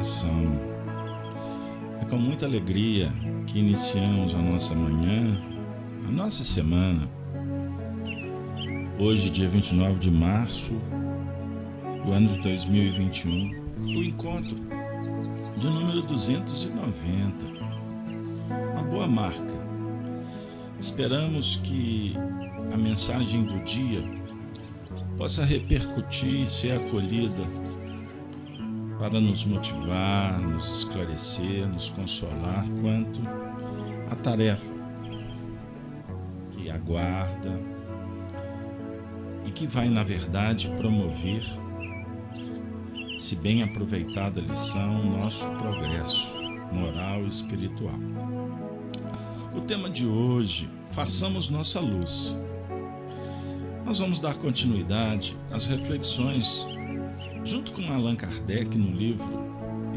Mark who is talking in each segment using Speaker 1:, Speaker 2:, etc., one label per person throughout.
Speaker 1: oração. É com muita alegria que iniciamos a nossa manhã, a nossa semana. Hoje, dia 29 de março do ano de 2021, o encontro de número 290. Uma boa marca. Esperamos que a mensagem do dia possa repercutir e ser acolhida para nos motivar, nos esclarecer, nos consolar quanto à tarefa que aguarda e que vai, na verdade, promover, se bem aproveitada a lição, nosso progresso moral e espiritual. O tema de hoje, façamos nossa luz. Nós vamos dar continuidade às reflexões junto com Allan Kardec no livro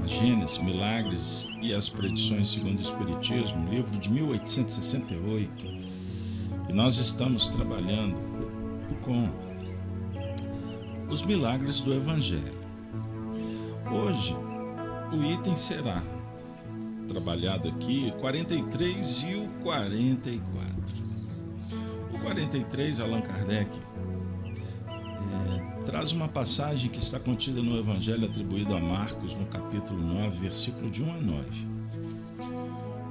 Speaker 1: A Gênese, Milagres e as Predições segundo o Espiritismo, livro de 1868. E nós estamos trabalhando com os milagres do Evangelho. Hoje, o item será trabalhado aqui, o 43 e o 44. O 43, Allan Kardec, traz uma passagem que está contida no Evangelho atribuído a Marcos, no capítulo 9, versículo de 1 a 9.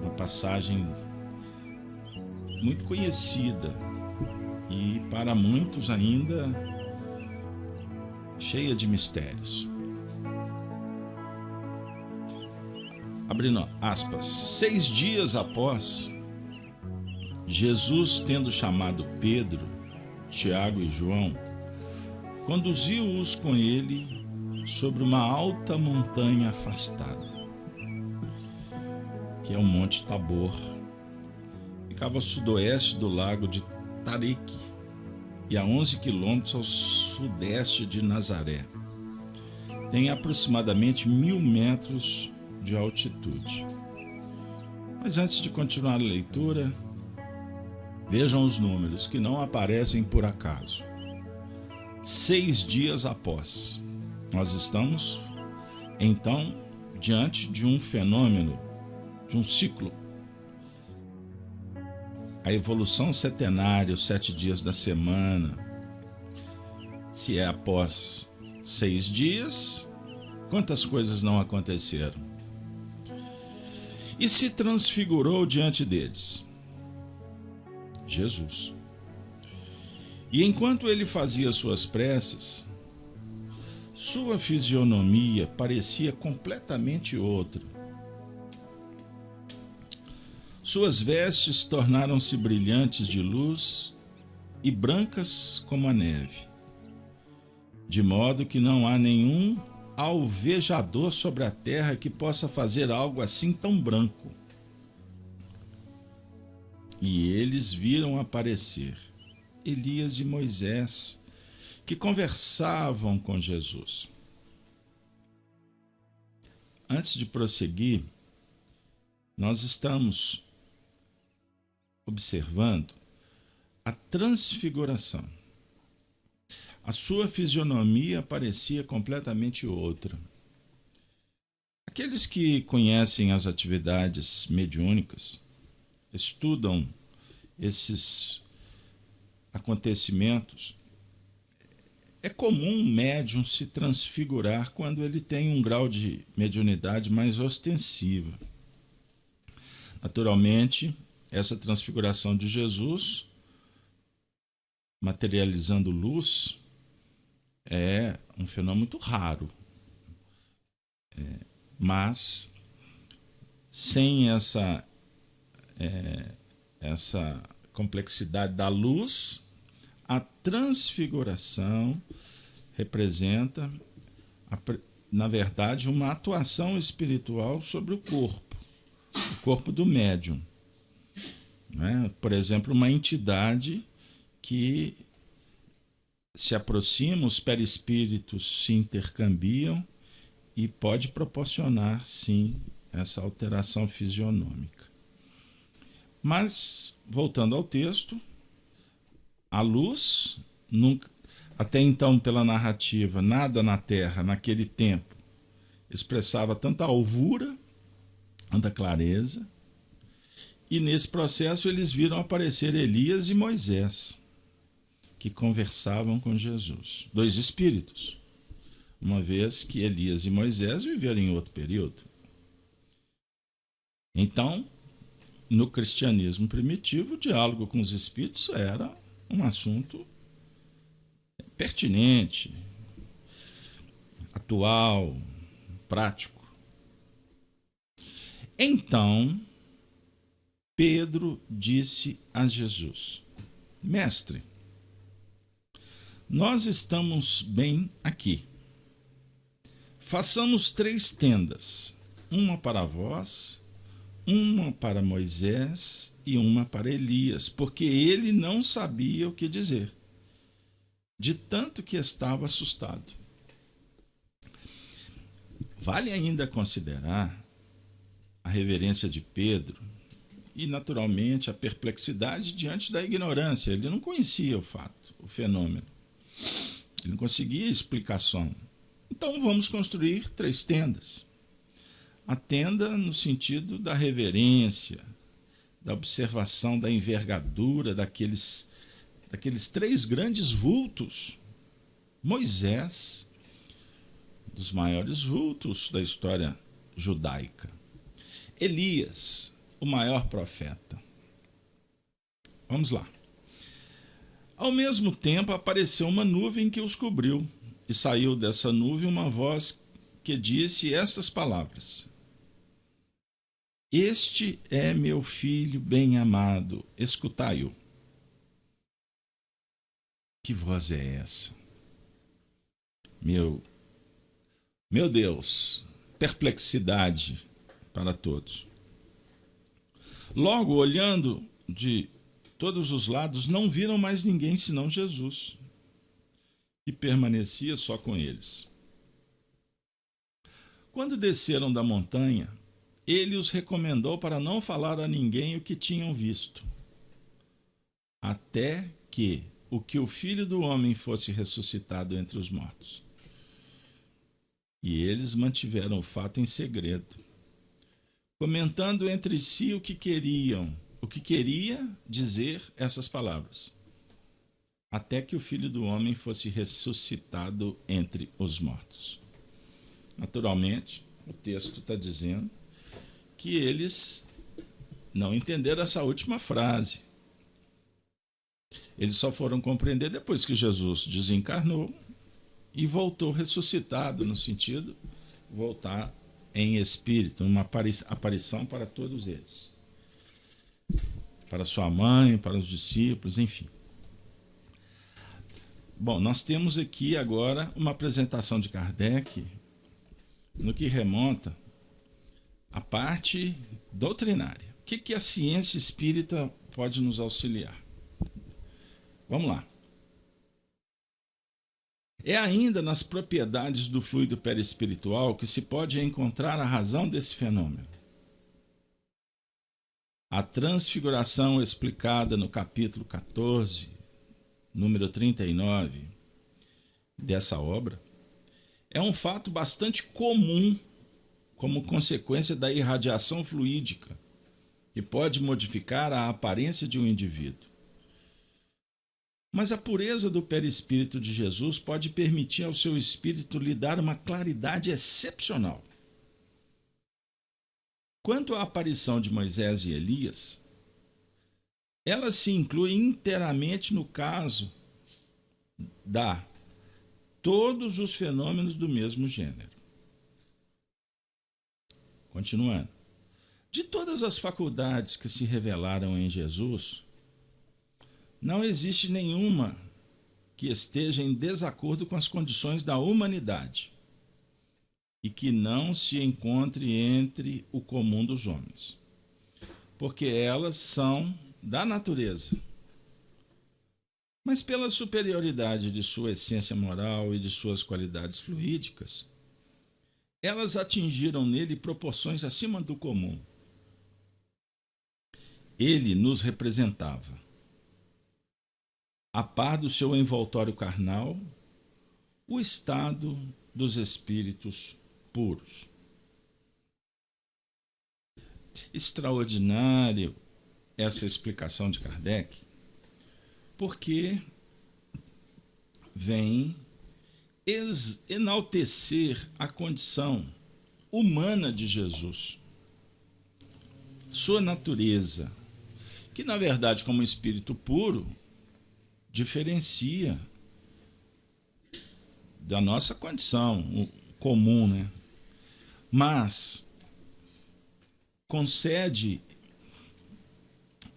Speaker 1: Uma passagem muito conhecida e para muitos ainda cheia de mistérios. Abrindo aspas, 6 dias após, Jesus, tendo chamado Pedro, Tiago e João, conduziu-os com ele sobre uma alta montanha afastada, que é o Monte Tabor. Ficava ao sudoeste do lago de Tarique e a 11 quilômetros ao sudeste de Nazaré. Tem aproximadamente 1.000 metros de altitude. Mas antes de continuar a leitura, vejam os números que não aparecem por acaso. 6 dias após, nós estamos, então, diante de um fenômeno, de um ciclo. A evolução setenária, os 7 dias da semana. Se é após 6 dias, quantas coisas não aconteceram? E se transfigurou diante deles? Jesus. E enquanto ele fazia suas preces, sua fisionomia parecia completamente outra. Suas vestes tornaram-se brilhantes de luz e brancas como a neve, de modo que não há nenhum alvejador sobre a terra que possa fazer algo assim tão branco. E eles viram aparecer Elias e Moisés, que conversavam com Jesus. Antes de prosseguir, nós estamos observando a transfiguração. A sua fisionomia parecia completamente outra. Aqueles que conhecem as atividades mediúnicas, estudam esses acontecimentos, é comum um médium se transfigurar quando ele tem um grau de mediunidade mais ostensiva. Naturalmente, essa transfiguração de Jesus, materializando luz, é um fenômeno muito raro. Mas, sem essa complexidade da luz, a transfiguração representa, na verdade, uma atuação espiritual sobre o corpo do médium. Por exemplo, uma entidade que se aproxima, os perispíritos se intercambiam e pode proporcionar, sim, essa alteração fisionômica. Mas, voltando ao texto, a luz, nunca, até então pela narrativa, nada na Terra naquele tempo expressava tanta alvura, tanta clareza, e nesse processo eles viram aparecer Elias e Moisés, que conversavam com Jesus. Dois espíritos, uma vez que Elias e Moisés viveram em outro período. Então, no cristianismo primitivo, o diálogo com os espíritos era um assunto pertinente, atual, prático. Então, Pedro disse a Jesus: Mestre, nós estamos bem aqui. Façamos 3 tendas, uma para vós, uma para Moisés e uma para Elias, porque ele não sabia o que dizer, de tanto que estava assustado. Vale ainda considerar a reverência de Pedro e, naturalmente, a perplexidade diante da ignorância. Ele não conhecia o fato, o fenômeno. Ele não conseguia explicação. Então vamos construir 3 tendas. A tenda no sentido da reverência, da observação da envergadura daqueles 3 grandes vultos. Moisés, um dos maiores vultos da história judaica. Elias, o maior profeta. Vamos lá. Ao mesmo tempo apareceu uma nuvem que os cobriu, e saiu dessa nuvem uma voz que disse estas palavras: Este é meu filho bem-amado, escutai-o. Que voz é essa? Meu Deus, perplexidade para todos. Logo, olhando de todos os lados, não viram mais ninguém senão Jesus, que permanecia só com eles. Quando desceram da montanha, ele os recomendou para não falar a ninguém o que tinham visto, até que o Filho do Homem fosse ressuscitado entre os mortos. E eles mantiveram o fato em segredo, comentando entre si o que queria dizer essas palavras, até que o Filho do Homem fosse ressuscitado entre os mortos. Naturalmente, o texto está dizendo que eles não entenderam essa última frase. Eles só foram compreender depois que Jesus desencarnou e voltou ressuscitado, no sentido de voltar em espírito, uma aparição para todos eles. Para sua mãe, para os discípulos, enfim. Bom, nós temos aqui agora uma apresentação de Kardec no que remonta à parte doutrinária. O que a ciência espírita pode nos auxiliar? Vamos lá. É ainda nas propriedades do fluido perispiritual que se pode encontrar a razão desse fenômeno. A transfiguração explicada no capítulo 14, número 39 dessa obra, é um fato bastante comum como consequência da irradiação fluídica, que pode modificar a aparência de um indivíduo. Mas a pureza do perispírito de Jesus pode permitir ao seu espírito lhe dar uma claridade excepcional. Quanto à aparição de Moisés e Elias, ela se inclui inteiramente no caso da todos os fenômenos do mesmo gênero. Continuando. De todas as faculdades que se revelaram em Jesus, não existe nenhuma que esteja em desacordo com as condições da humanidade e que não se encontre entre o comum dos homens, porque elas são da natureza. Mas pela superioridade de sua essência moral e de suas qualidades fluídicas, elas atingiram nele proporções acima do comum. Ele nos representava, a par do seu envoltório carnal, o estado dos espíritos puros. Extraordinário essa explicação de Kardec, porque vem enaltecer a condição humana de Jesus, sua natureza, que na verdade, como espírito puro, diferencia da nossa condição comum, né? Mas concede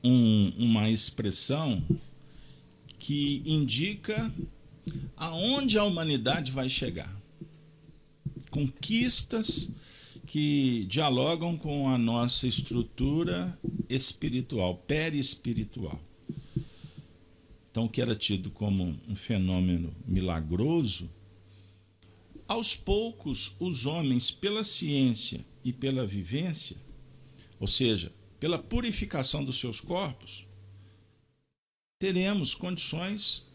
Speaker 1: uma expressão que indica aonde a humanidade vai chegar. Conquistas que dialogam com a nossa estrutura espiritual, perispiritual. Então, o que era tido como um fenômeno milagroso, aos poucos os homens, pela ciência e pela vivência, ou seja, pela purificação dos seus corpos, teremos condições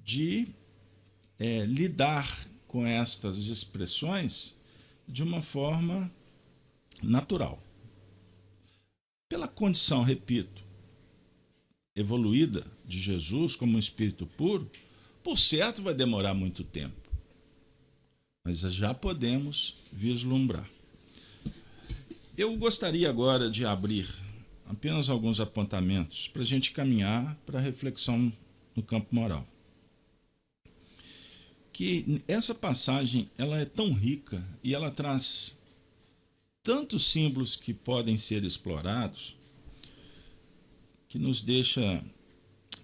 Speaker 1: de lidar com estas expressões de uma forma natural. Pela condição, repito, evoluída de Jesus como um espírito puro, por certo vai demorar muito tempo, mas já podemos vislumbrar. Eu gostaria agora de abrir apenas alguns apontamentos para a gente caminhar para a reflexão no campo moral. Que essa passagem ela é tão rica e ela traz tantos símbolos que podem ser explorados que nos deixa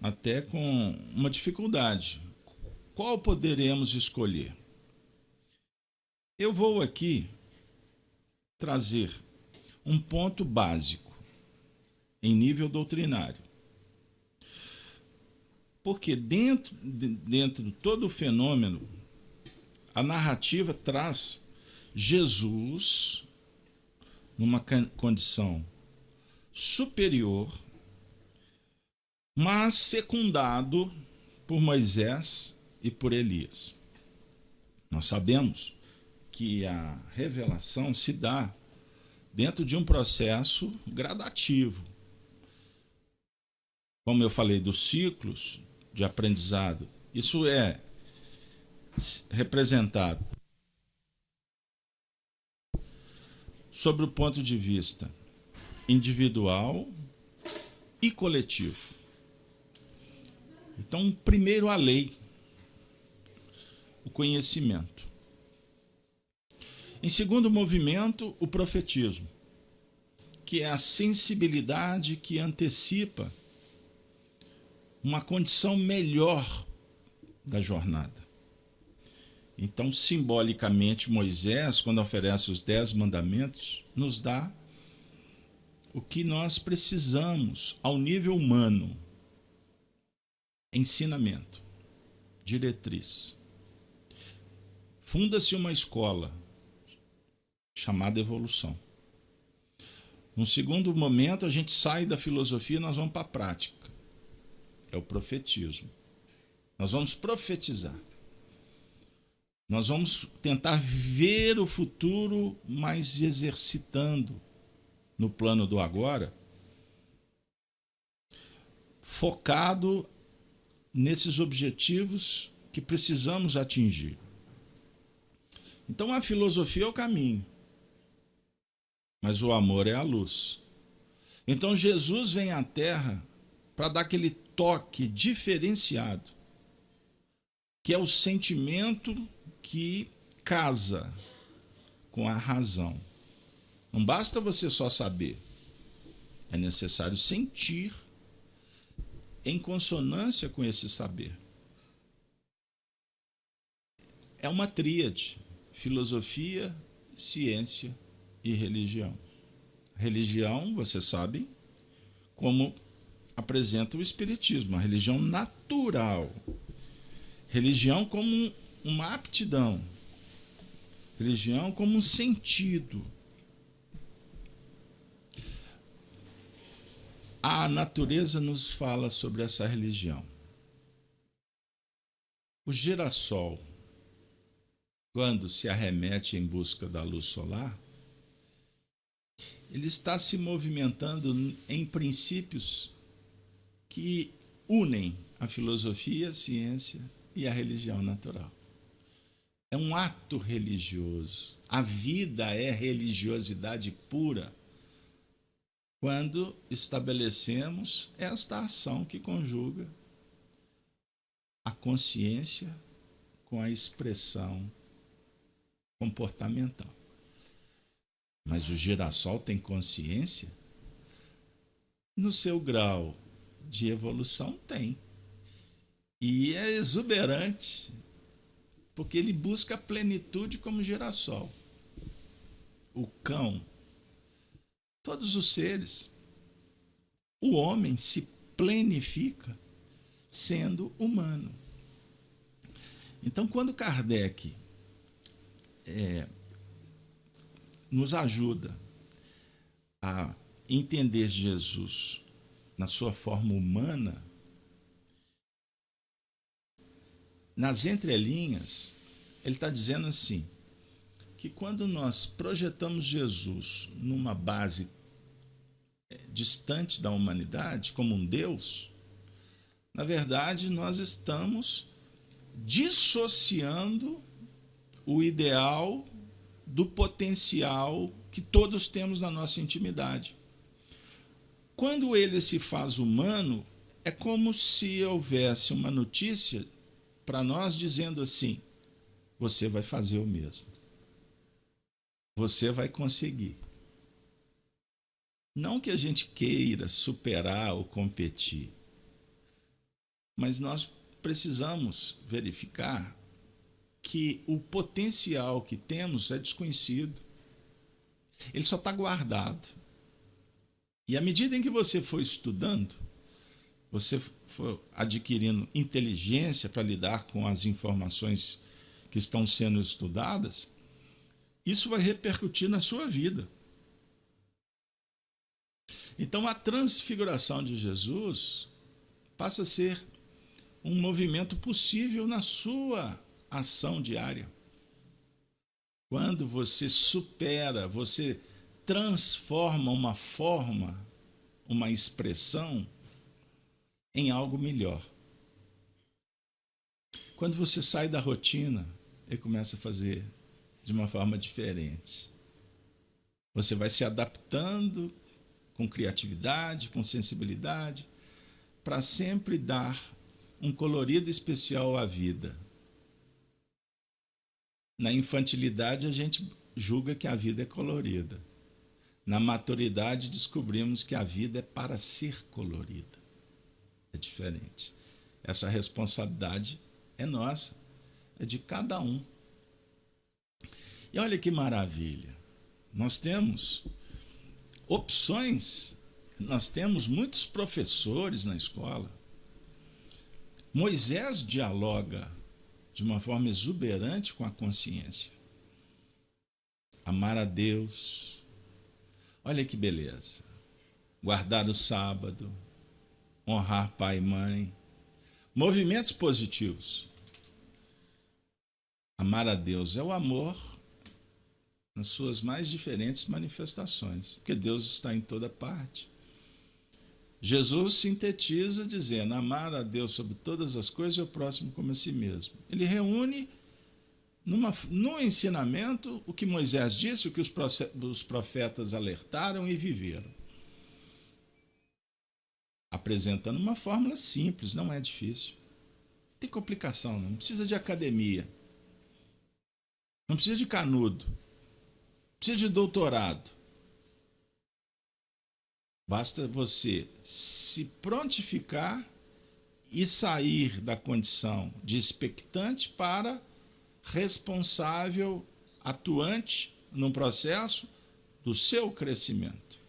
Speaker 1: até com uma dificuldade. Qual poderemos escolher? Eu vou aqui trazer um ponto básico em nível doutrinário. Porque dentro de todo o fenômeno, a narrativa traz Jesus numa condição superior, mas secundado por Moisés e por Elias. Nós sabemos que a revelação se dá dentro de um processo gradativo. Como eu falei dos ciclos de aprendizado, isso é representado sobre o ponto de vista individual e coletivo. Então, primeiro a lei, o conhecimento. Em segundo movimento, o profetismo, que é a sensibilidade que antecipa uma condição melhor da jornada. Então, simbolicamente, Moisés, quando oferece os 10 mandamentos, nos dá o que nós precisamos ao nível humano: ensinamento, diretriz. Funda-se uma escola chamada evolução. No segundo momento, a gente sai da filosofia e nós vamos para a prática. É o profetismo. Nós vamos profetizar. Nós vamos tentar ver o futuro, mas exercitando no plano do agora, focado nesses objetivos que precisamos atingir. Então a filosofia é o caminho, mas o amor é a luz. Então Jesus vem à Terra para dar aquele toque diferenciado, que é o sentimento que casa com a razão. Não basta você só saber, é necessário sentir em consonância com esse saber. É uma tríade: filosofia, ciência e religião. Religião, vocês sabem, como apresenta o Espiritismo, a religião natural. Religião como uma aptidão. Religião como um sentido. A natureza nos fala sobre essa religião. O girassol, quando se arremete em busca da luz solar, ele está se movimentando em princípios que unem a filosofia, a ciência e a religião natural. É um ato religioso. A vida é religiosidade pura quando estabelecemos esta ação que conjuga a consciência com a expressão comportamental. Mas o girassol tem consciência? No seu grau de evolução, tem. E é exuberante, porque ele busca a plenitude como girassol. O cão, todos os seres. O homem se plenifica sendo humano. Então, quando Kardec nos ajuda a entender Jesus na sua forma humana, nas entrelinhas, ele está dizendo assim, que quando nós projetamos Jesus numa base distante da humanidade, como um Deus, na verdade nós estamos dissociando o ideal do potencial que todos temos na nossa intimidade. Quando ele se faz humano, é como se houvesse uma notícia para nós dizendo assim: você vai fazer o mesmo. Você vai conseguir. Não que a gente queira superar ou competir, mas nós precisamos verificar que o potencial que temos é desconhecido. Ele só está guardado. E à medida em que você for estudando, você for adquirindo inteligência para lidar com as informações que estão sendo estudadas, isso vai repercutir na sua vida. Então, a transfiguração de Jesus passa a ser um movimento possível na sua ação diária. Quando você supera, você transforma uma forma, uma expressão em algo melhor. Quando você sai da rotina e começa a fazer de uma forma diferente, você vai se adaptando com criatividade, com sensibilidade, para sempre dar um colorido especial à vida. Na infantilidade, a gente julga que a vida é colorida. Na maturidade, descobrimos que a vida é para ser colorida. É diferente. Essa responsabilidade é nossa, é de cada um. E olha que maravilha. Nós temos opções, nós temos muitos professores na escola. Moisés dialoga de uma forma exuberante com a consciência. Amar a Deus. Olha que beleza. Guardar o sábado. Honrar pai e mãe. Movimentos positivos. Amar a Deus é o amor nas suas mais diferentes manifestações, porque Deus está em toda parte. Jesus sintetiza dizendo: amar a Deus sobre todas as coisas e o próximo como a si mesmo. Ele reúne no ensinamento o que Moisés disse, o que os profetas alertaram e viveram. Apresentando uma fórmula simples, não é difícil. Não tem complicação, não precisa de academia. Não precisa de canudo. Não precisa de doutorado. Basta você se prontificar e sair da condição de expectante para responsável, atuante num processo do seu crescimento.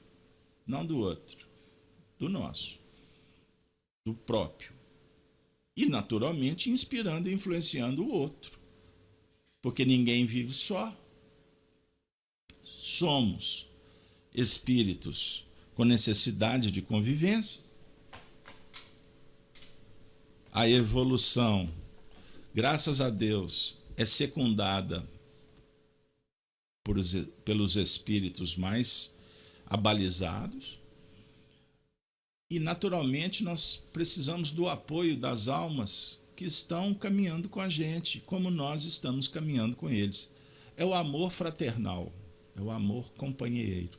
Speaker 1: Não do outro, do nosso, do próprio. E, naturalmente, inspirando e influenciando o outro. Porque ninguém vive só. Somos espíritos com necessidade de convivência. A evolução, graças a Deus, é secundada pelos espíritos mais abalizados. E, naturalmente, nós precisamos do apoio das almas que estão caminhando com a gente, como nós estamos caminhando com eles. É o amor fraternal, é o amor companheiro,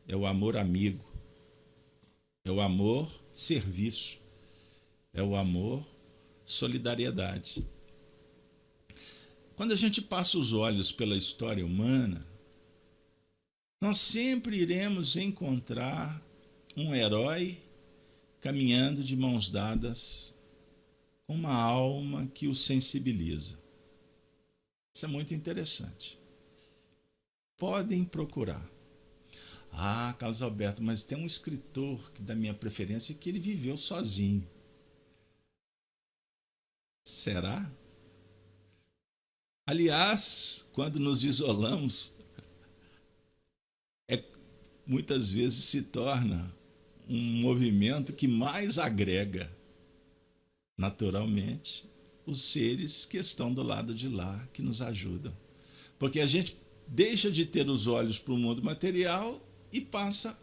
Speaker 1: é o amor amigo, é o amor serviço, é o amor solidariedade. Quando a gente passa os olhos pela história humana, nós sempre iremos encontrar um herói caminhando de mãos dadas com uma alma que o sensibiliza. Isso é muito interessante. Podem procurar. Ah, Carlos Alberto, mas tem um escritor da minha preferência que ele viveu sozinho. Será? Aliás, quando nos isolamos, muitas vezes se torna um movimento que mais agrega, naturalmente, os seres que estão do lado de lá, que nos ajudam. Porque a gente deixa de ter os olhos para o mundo material e passa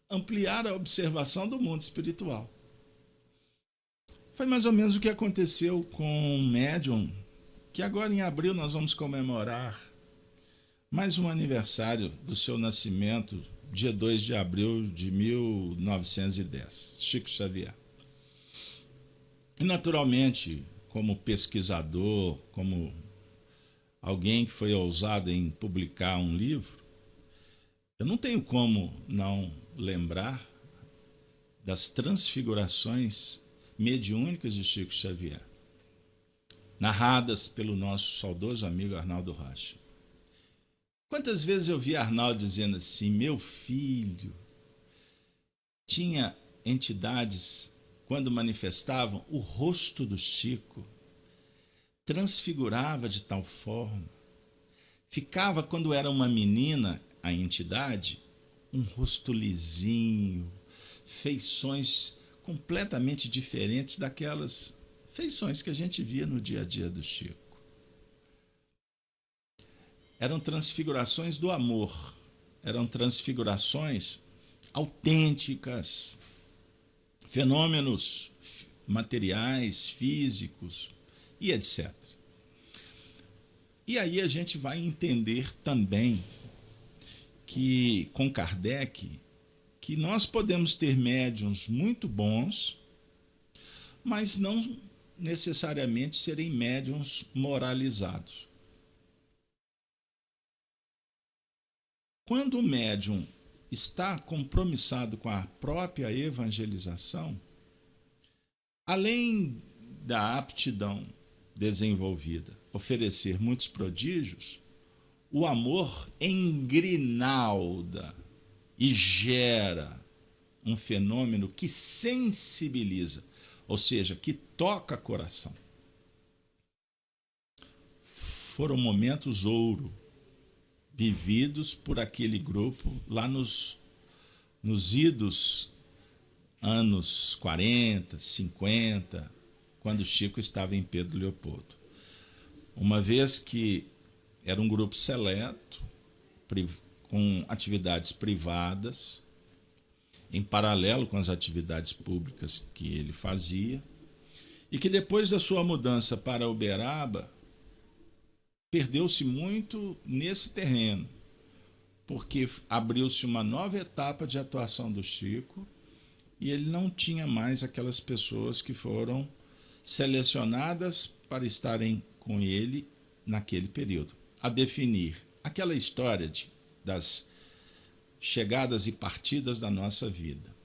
Speaker 1: a ampliar a observação do mundo espiritual. Foi mais ou menos o que aconteceu com um médium, que agora em abril nós vamos comemorar mais um aniversário do seu nascimento, dia 2 de abril de 1910, Chico Xavier. E, naturalmente, como pesquisador, como alguém que foi ousado em publicar um livro, eu não tenho como não lembrar das transfigurações mediúnicas de Chico Xavier, narradas pelo nosso saudoso amigo Arnaldo Rocha. Quantas vezes eu vi Arnaldo dizendo assim: meu filho, tinha entidades, quando manifestavam, o rosto do Chico transfigurava de tal forma, ficava, quando era uma menina, a entidade, um rosto lisinho, feições completamente diferentes daquelas feições que a gente via no dia a dia do Chico. Eram transfigurações do amor, eram transfigurações autênticas, fenômenos materiais, físicos e etc. E aí a gente vai entender também que, com Kardec, que nós podemos ter médiuns muito bons, mas não necessariamente serem médiuns moralizados. Quando o médium está compromissado com a própria evangelização, além da aptidão desenvolvida, oferecer muitos prodígios, o amor engrinalda e gera um fenômeno que sensibiliza, ou seja, que toca coração. Foram momentos ouro vividos por aquele grupo lá nos idos anos 40, 50, quando Chico estava em Pedro Leopoldo. Uma vez que era um grupo seleto, com atividades privadas, em paralelo com as atividades públicas que ele fazia, e que depois da sua mudança para Uberaba, perdeu-se muito nesse terreno, porque abriu-se uma nova etapa de atuação do Chico e ele não tinha mais aquelas pessoas que foram selecionadas para estarem com ele naquele período. A definir aquela história das chegadas e partidas da nossa vida.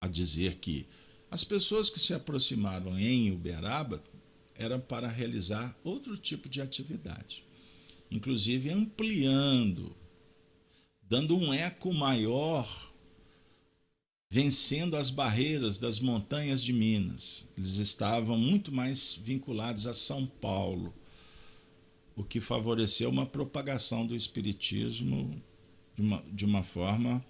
Speaker 1: A dizer que as pessoas que se aproximaram em Uberaba era para realizar outro tipo de atividade, inclusive ampliando, dando um eco maior, vencendo as barreiras das montanhas de Minas. Eles estavam muito mais vinculados a São Paulo, o que favoreceu uma propagação do espiritismo de uma forma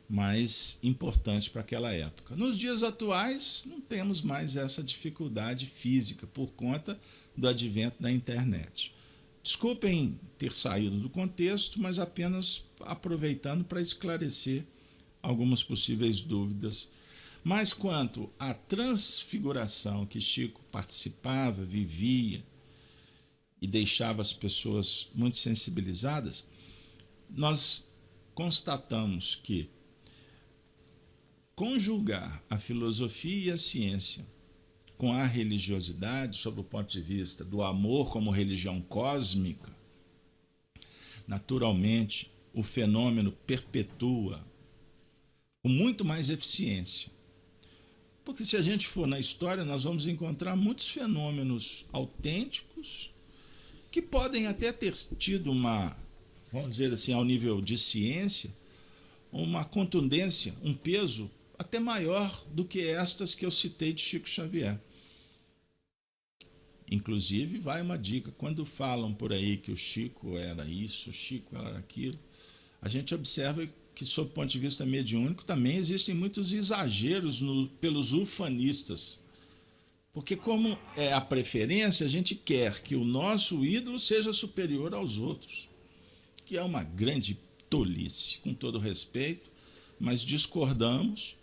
Speaker 1: mais importante para aquela época. Nos dias atuais, não temos mais essa dificuldade física por conta do advento da internet. Desculpem ter saído do contexto, mas apenas aproveitando para esclarecer algumas possíveis dúvidas. Mas quanto à transfiguração que Chico participava, vivia e deixava as pessoas muito sensibilizadas, nós constatamos que conjugar a filosofia e a ciência com a religiosidade, sob o ponto de vista do amor como religião cósmica, naturalmente o fenômeno perpetua com muito mais eficiência. Porque se a gente for na história, nós vamos encontrar muitos fenômenos autênticos que podem até ter tido uma, vamos dizer assim, ao nível de ciência, uma contundência, um peso até maior do que estas que eu citei de Chico Xavier. Inclusive, vai uma dica, quando falam por aí que o Chico era isso, o Chico era aquilo, a gente observa que, sob o ponto de vista mediúnico, também existem muitos exageros pelos ufanistas. Porque, como é a preferência, a gente quer que o nosso ídolo seja superior aos outros, que é uma grande tolice, com todo respeito, mas discordamos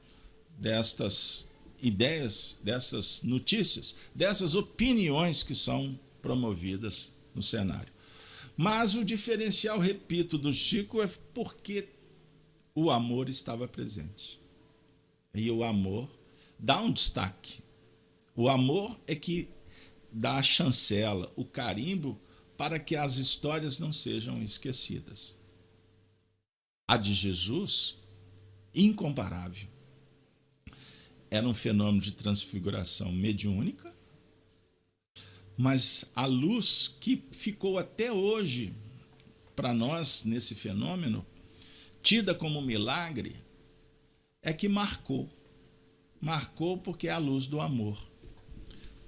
Speaker 1: destas ideias, dessas notícias, dessas opiniões que são promovidas no cenário. Mas o diferencial, repito, do Chico é porque o amor estava presente. E o amor dá um destaque. O amor é que dá a chancela, o carimbo, para que as histórias não sejam esquecidas. A de Jesus, incomparável. Era um fenômeno de transfiguração mediúnica, mas a luz que ficou até hoje para nós nesse fenômeno, tida como milagre, é que marcou. Marcou porque é a luz do amor.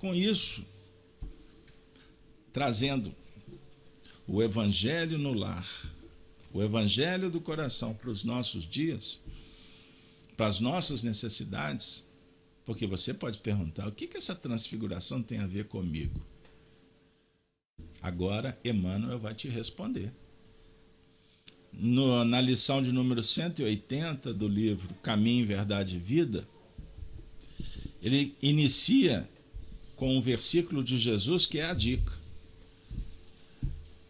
Speaker 1: Com isso, trazendo o evangelho no lar, o evangelho do coração para os nossos dias, para as nossas necessidades, porque você pode perguntar, o que essa transfiguração tem a ver comigo? Agora, Emmanuel vai te responder. Na lição de número 180 do livro Caminho, Verdade e Vida, ele inicia com um versículo de Jesus que é a dica.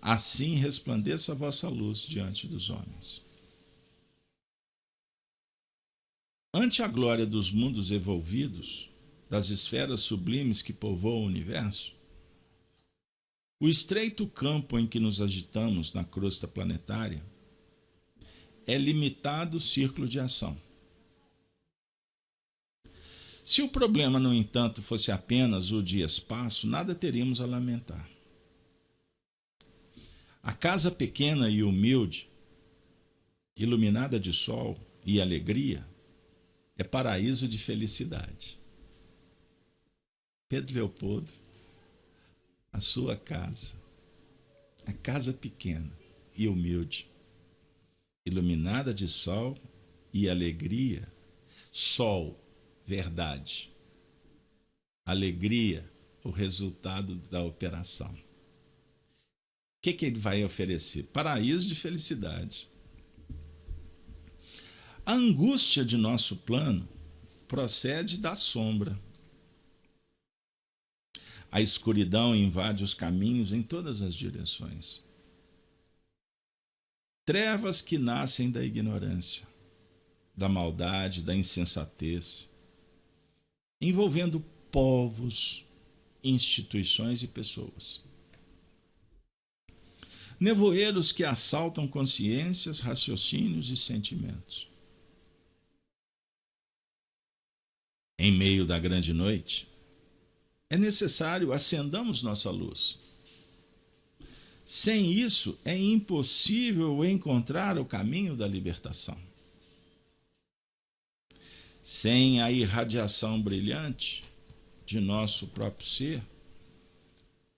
Speaker 1: Assim resplandeça a vossa luz diante dos homens. Ante a glória dos mundos evolvidos, das esferas sublimes que povoam o universo, o estreito campo em que nos agitamos na crosta planetária é limitado círculo de ação. Se o problema, no entanto, fosse apenas o de espaço, nada teríamos a lamentar. A casa pequena e humilde, iluminada de sol e alegria, é paraíso de felicidade. Pedro Leopoldo, a sua casa, a casa pequena e humilde, iluminada de sol e alegria, sol, verdade, alegria, o resultado da operação. O que ele vai oferecer? Paraíso de felicidade. A angústia de nosso plano procede da sombra. A escuridão invade os caminhos em todas as direções. Trevas que nascem da ignorância, da maldade, da insensatez, envolvendo povos, instituições e pessoas. Nevoeiros que assaltam consciências, raciocínios e sentimentos. Em meio da grande noite, é necessário acendamos nossa luz. Sem isso, é impossível encontrar o caminho da libertação. Sem a irradiação brilhante de nosso próprio ser,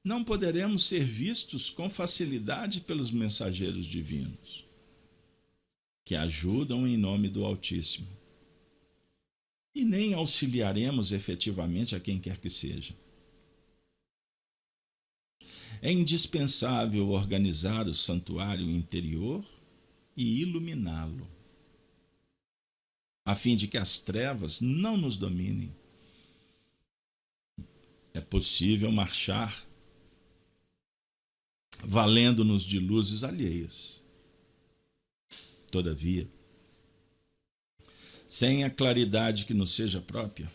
Speaker 1: não poderemos ser vistos com facilidade pelos mensageiros divinos, que ajudam em nome do Altíssimo. E nem auxiliaremos efetivamente a quem quer que seja. É indispensável organizar o santuário interior e iluminá-lo, a fim de que as trevas não nos dominem. É possível marchar valendo-nos de luzes alheias. Todavia, sem a claridade que nos seja própria,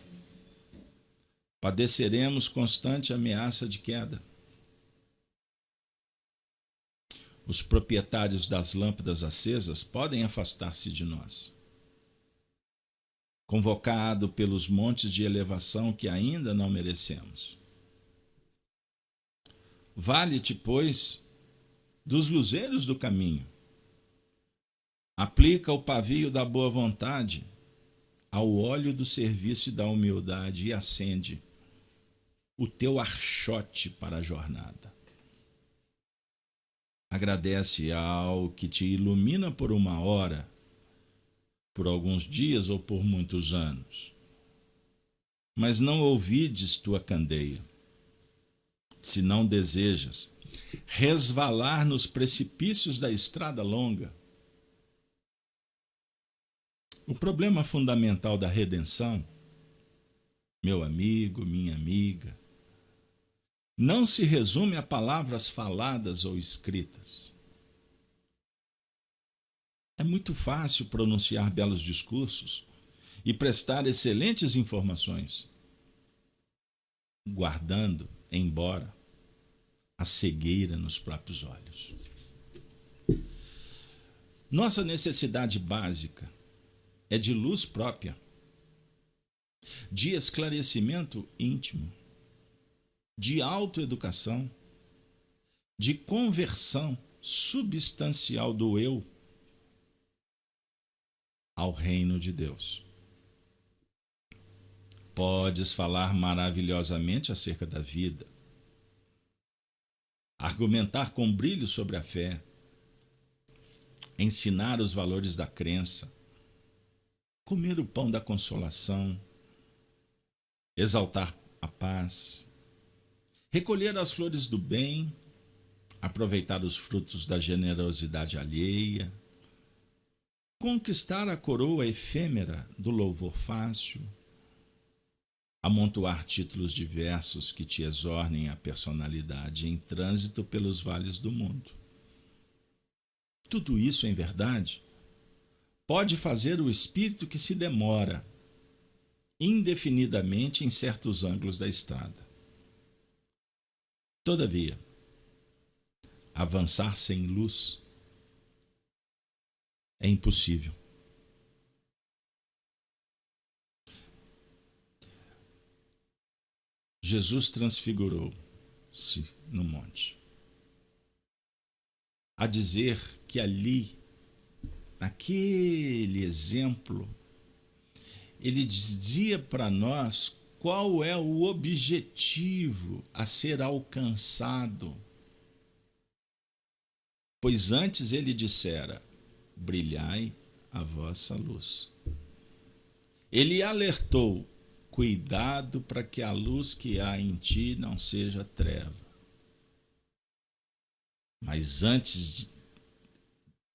Speaker 1: padeceremos constante ameaça de queda. Os proprietários das lâmpadas acesas podem afastar-se de nós, convocado pelos montes de elevação que ainda não merecemos. Vale-te, pois, dos luzeiros do caminho. Aplica o pavio da boa vontade ao óleo do serviço e da humildade e acende o teu archote para a jornada. Agradece ao que te ilumina por uma hora, por alguns dias ou por muitos anos. Mas não ouvides tua candeia, se não desejas resvalar nos precipícios da estrada longa. O problema fundamental da redenção, meu amigo, minha amiga, não se resume a palavras faladas ou escritas. É muito fácil pronunciar belos discursos e prestar excelentes informações, guardando, embora, a cegueira nos próprios olhos. Nossa necessidade básica é de luz própria, de esclarecimento íntimo, de autoeducação, de conversão substancial do eu ao reino de Deus. Podes falar maravilhosamente acerca da vida, argumentar com brilho sobre a fé, ensinar os valores da crença, comer o pão da consolação, exaltar a paz, recolher as flores do bem, aproveitar os frutos da generosidade alheia, conquistar a coroa efêmera do louvor fácil, amontoar títulos diversos que te exornem a personalidade em trânsito pelos vales do mundo. Tudo isso, em verdade, pode fazer o espírito que se demora indefinidamente em certos ângulos da estrada. Todavia, avançar sem luz é impossível. Jesus transfigurou-se no monte, a dizer que ali, naquele exemplo, ele dizia para nós qual é o objetivo a ser alcançado. Pois antes ele dissera: brilhai a vossa luz. Ele alertou: cuidado para que a luz que há em ti não seja treva. Mas antes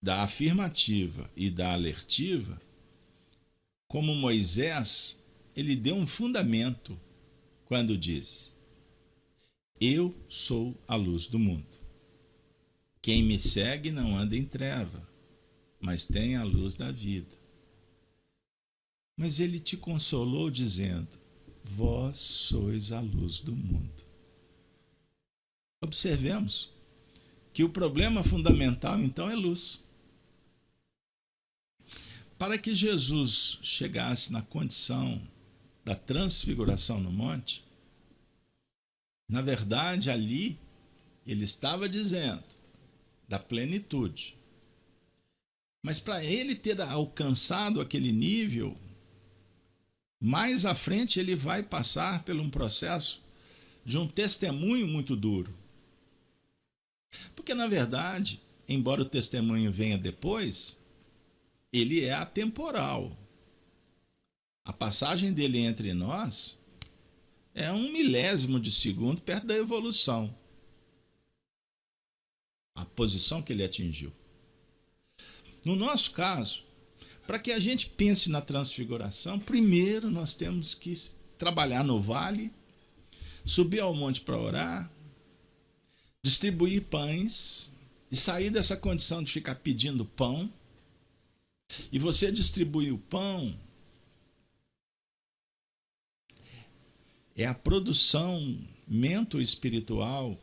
Speaker 1: da afirmativa e da alertiva, como Moisés, ele deu um fundamento quando disse: eu sou a luz do mundo. Quem me segue não anda em treva, mas tem a luz da vida. Mas ele te consolou dizendo: vós sois a luz do mundo. Observemos que o problema fundamental, então, é luz. Para que Jesus chegasse na condição da transfiguração no monte, na verdade, ali, ele estava dizendo da plenitude. Mas para ele ter alcançado aquele nível, mais à frente ele vai passar por um processo de um testemunho muito duro. Porque, na verdade, embora o testemunho venha depois, ele é atemporal. A passagem dele entre nós é 1 milésimo de segundo perto da evolução. a posição que ele atingiu. No nosso caso, para que a gente pense na transfiguração, primeiro nós temos que trabalhar no vale, subir ao monte para orar, distribuir pães e sair dessa condição de ficar pedindo pão. E você distribuir o pão é a produção mento-espiritual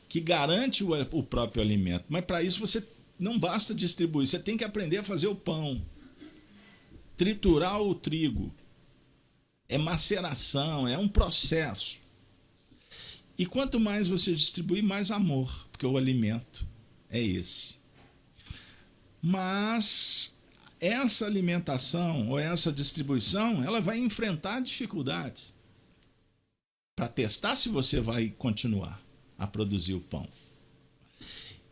Speaker 1: que garante o próprio alimento. Mas para isso você não basta distribuir, você tem que aprender a fazer o pão, triturar o trigo. É maceração, é um processo. E quanto mais você distribuir, mais amor, porque o alimento é esse. Mas essa alimentação ou essa distribuição, ela vai enfrentar dificuldades para testar se você vai continuar a produzir o pão.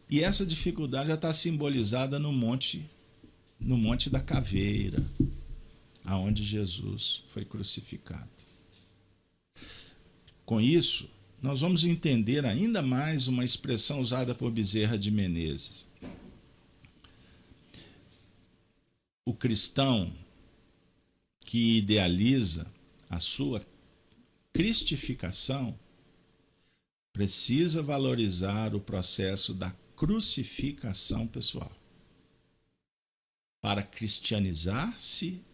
Speaker 1: E essa dificuldade já está simbolizada no Monte da Caveira, aonde Jesus foi crucificado. Com isso, nós vamos entender ainda mais uma expressão usada por Bezerra de Menezes. O cristão que idealiza a sua cristificação precisa valorizar o processo da crucificação pessoal. Para cristianizar-se,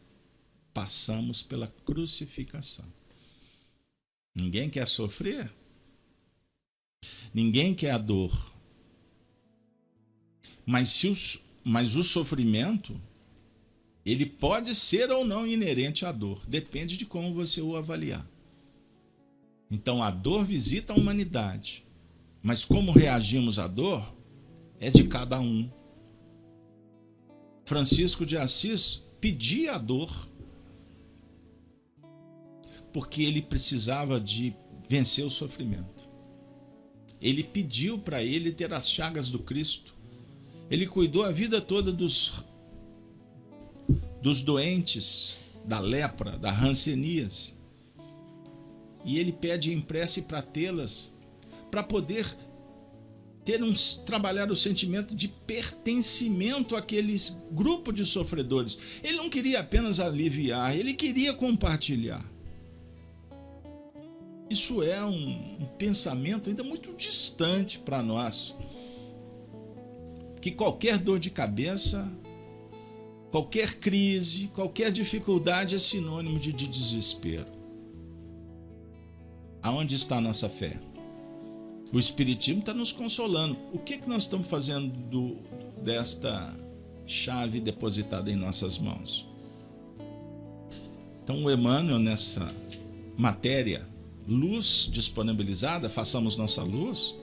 Speaker 1: passamos pela crucificação. Ninguém quer sofrer? Ninguém quer a dor. Mas o sofrimento, ele pode ser ou não inerente à dor. Depende de como você o avaliar. Então a dor visita a humanidade. Mas como reagimos à dor é de cada um. Francisco de Assis pedia a dor porque ele precisava de vencer o sofrimento. Ele pediu para ele ter as chagas do Cristo. Ele cuidou a vida toda dos doentes, da lepra, da hanseníase. E ele pede em prece para tê-las, para poder trabalhar o sentimento de pertencimento àquele grupo de sofredores. Ele não queria apenas aliviar, ele queria compartilhar. Isso é um pensamento ainda muito distante para nós. Que qualquer dor de cabeça, qualquer crise, qualquer dificuldade é sinônimo de desespero. Aonde está a nossa fé? O Espiritismo está nos consolando. O que nós estamos fazendo desta chave depositada em nossas mãos? Então, o Emmanuel, nessa matéria, luz disponibilizada, façamos nossa luz,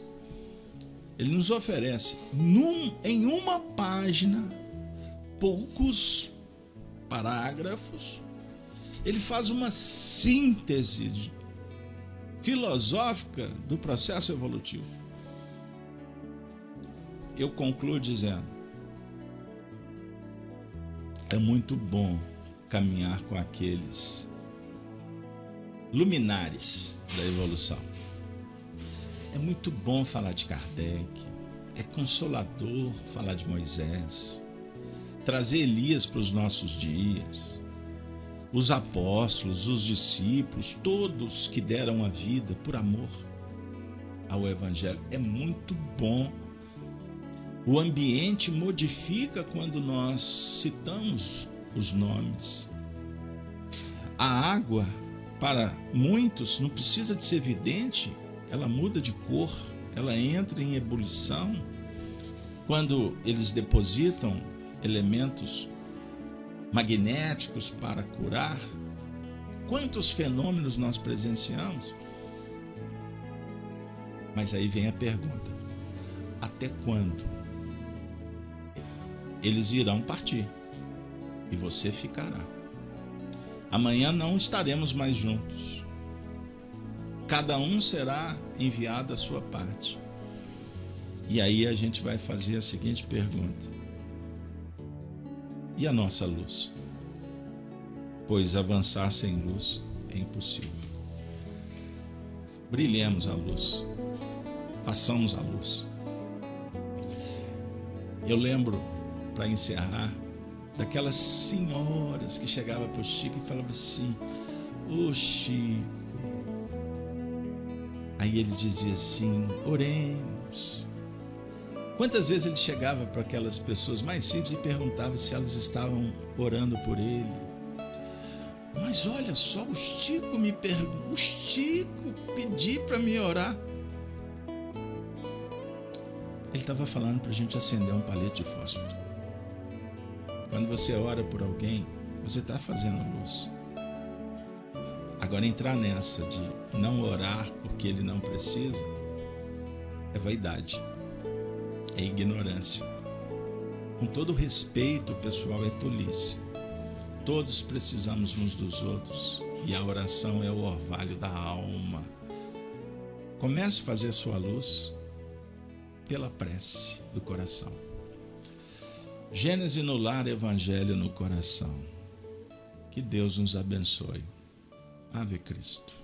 Speaker 1: ele nos oferece, em uma página, poucos parágrafos, ele faz uma síntese filosófica do processo evolutivo. Eu concluo dizendo: é muito bom caminhar com aqueles luminares da evolução. É muito bom falar de Kardec, é consolador falar de Moisés, trazer Elias para os nossos dias, os apóstolos, os discípulos, todos que deram a vida por amor ao Evangelho. É muito bom. O ambiente modifica quando nós citamos os nomes. A água, para muitos, não precisa de ser evidente, ela muda de cor, ela entra em ebulição quando eles depositam elementos magnéticos para curar. Quantos fenômenos nós presenciamos? Mas aí vem a pergunta: até quando eles irão partir e você ficará? Amanhã não estaremos mais juntos. Cada um será enviado à sua parte. E aí a gente vai fazer a seguinte pergunta: e a nossa luz? Pois avançar sem luz é impossível. Brilhemos a luz, façamos a luz. Eu lembro, para encerrar, daquelas senhoras que chegavam para o Chico e falavam assim: ô Chico. Aí ele dizia assim: oremos. Quantas vezes ele chegava para aquelas pessoas mais simples e perguntava se elas estavam orando por ele? Mas olha só, o Chico pediu para me orar. Ele estava falando para a gente acender um palete de fósforo. Quando você ora por alguém, você está fazendo luz. Agora, entrar nessa de não orar porque ele não precisa é vaidade, é ignorância. Com todo respeito, pessoal, é tolice. Todos precisamos uns dos outros e a oração é o orvalho da alma. Comece a fazer sua luz pela prece do coração. Gênese no lar, Evangelho no coração. Que Deus nos abençoe. Ave Cristo.